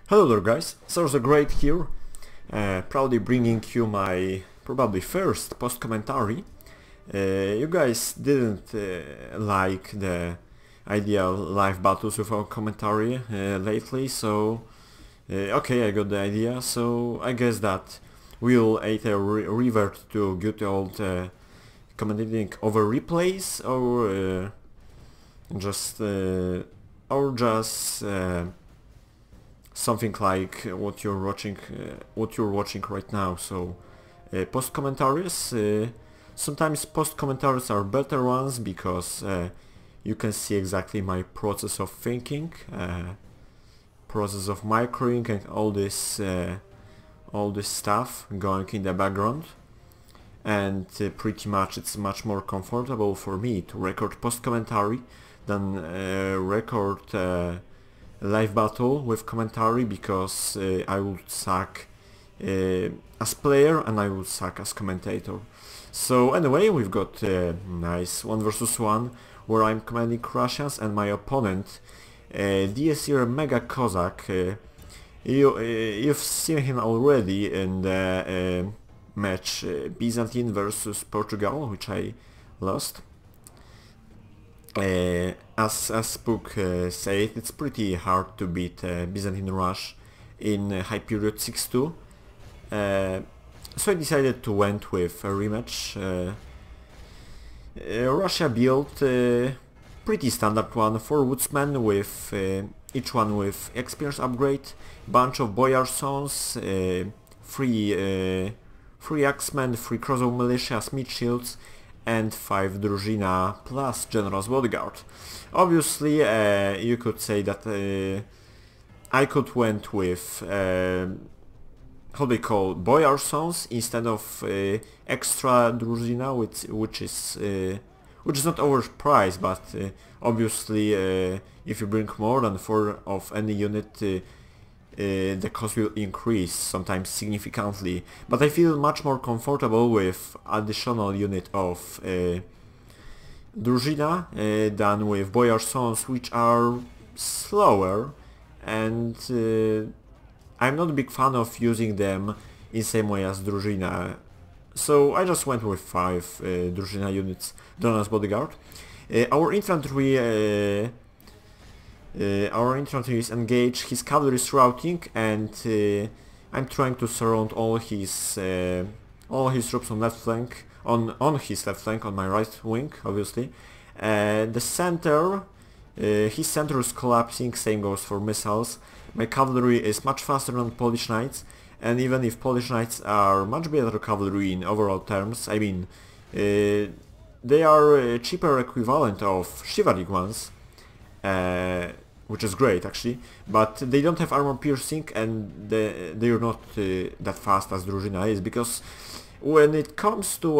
Hello there guys, Cyrus the Great here, proudly bringing you my probably first post-commentary. You guys didn't like the idea of live battles without commentary lately, so okay, I got the idea, so I guess that we'll either revert to good old commentating over replays or just something like what you're watching right now. So post commentaries. Sometimes post commentaries are better ones because you can see exactly my process of thinking, process of microing, and all this stuff going in the background. And pretty much it's much more comfortable for me to record post commentary than record live battle with commentary, because I would suck as player and I would suck as commentator. So anyway, we've got a nice 1 versus 1 where I'm commanding Russians and my opponent DSR Mega Cossack. You've seen him already in the match Byzantine versus Portugal, which I lost. As book said, it's pretty hard to beat Byzantine Rush in high period 6-2. So I decided to went with a rematch. Russia built a pretty standard one, 4 woodsmen with each one with experience upgrade, bunch of boyar sons, 3 axemen, 3 crossbow militia, smith shields, and 5 Drużyna plus General's Bodyguard. Obviously, you could say that I could went with how they call boyar sons instead of extra Drużyna, which is not overpriced, but obviously if you bring more than 4 of any unit, the cost will increase, sometimes significantly, but I feel much more comfortable with additional unit of Drużyna than with boyar sons, which are slower, and I'm not a big fan of using them in same way as Drużyna. So I just went with 5 Drużyna units done as bodyguard. Our infantry is engaged, his cavalry is routing, and I'm trying to surround all his troops on left flank, on his left flank, on my right wing, obviously. The center, his center is collapsing, same goes for missiles. My cavalry is much faster than Polish knights, and even if Polish knights are much better cavalry in overall terms, I mean, they are a cheaper equivalent of chivalric ones, which is great actually, but they don't have armor piercing, and they're not that fast as Drużyna is, because when it comes to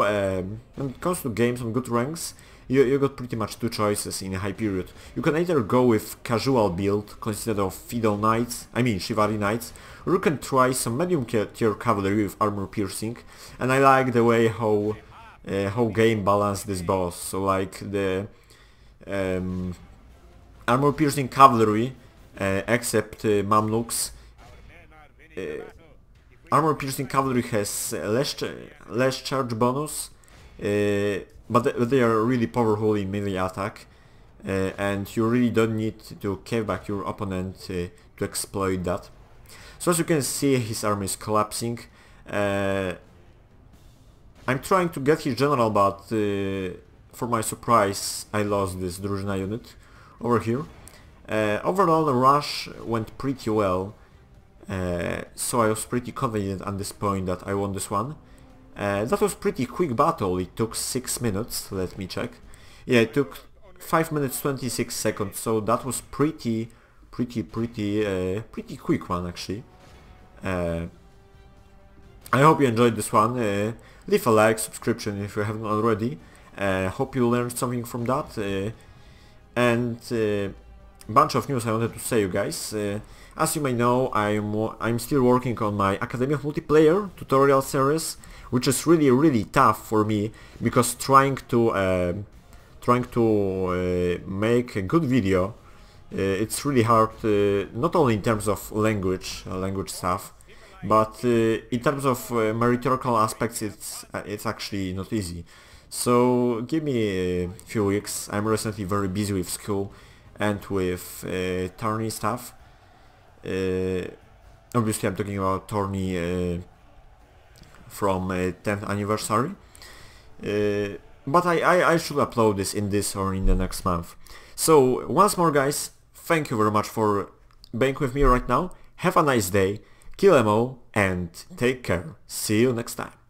games on good ranks, you got pretty much 2 choices in a high period. You can either go with casual build instead of feudal knights, I mean chivalry knights, or you can try some medium tier cavalry with armor piercing, and I like the way how game balanced this boss. So like the armor piercing cavalry, except Mamluks, armor piercing cavalry has less charge bonus, but they are really powerful in melee attack, and you really don't need to cave back your opponent to exploit that. So as you can see, his army is collapsing. I'm trying to get his general, but for my surprise I lost this Drużyna unit over here. Overall the rush went pretty well, so I was pretty confident at this point that I won this one. That was pretty quick battle, it took 6 minutes, let me check. Yeah, it took 5 minutes 26 seconds, so that was pretty quick one actually. I hope you enjoyed this one. Leave a like, subscription if you haven't already. Hope you learned something from that. And bunch of news I wanted to say, you guys. As you may know, I'm still working on my Academy of Multiplayer tutorial series, which is really tough for me, because trying to make a good video It's really hard, not only in terms of language stuff, but in terms of meritocratic aspects, it's actually not easy. So give me a few weeks. I'm recently very busy with school and with tourney stuff. Obviously, I'm talking about tourney from 10th anniversary. But I should upload this in this or in the next month. So once more, guys, thank you very much for being with me right now. Have a nice day, kill 'em all, and take care. See you next time.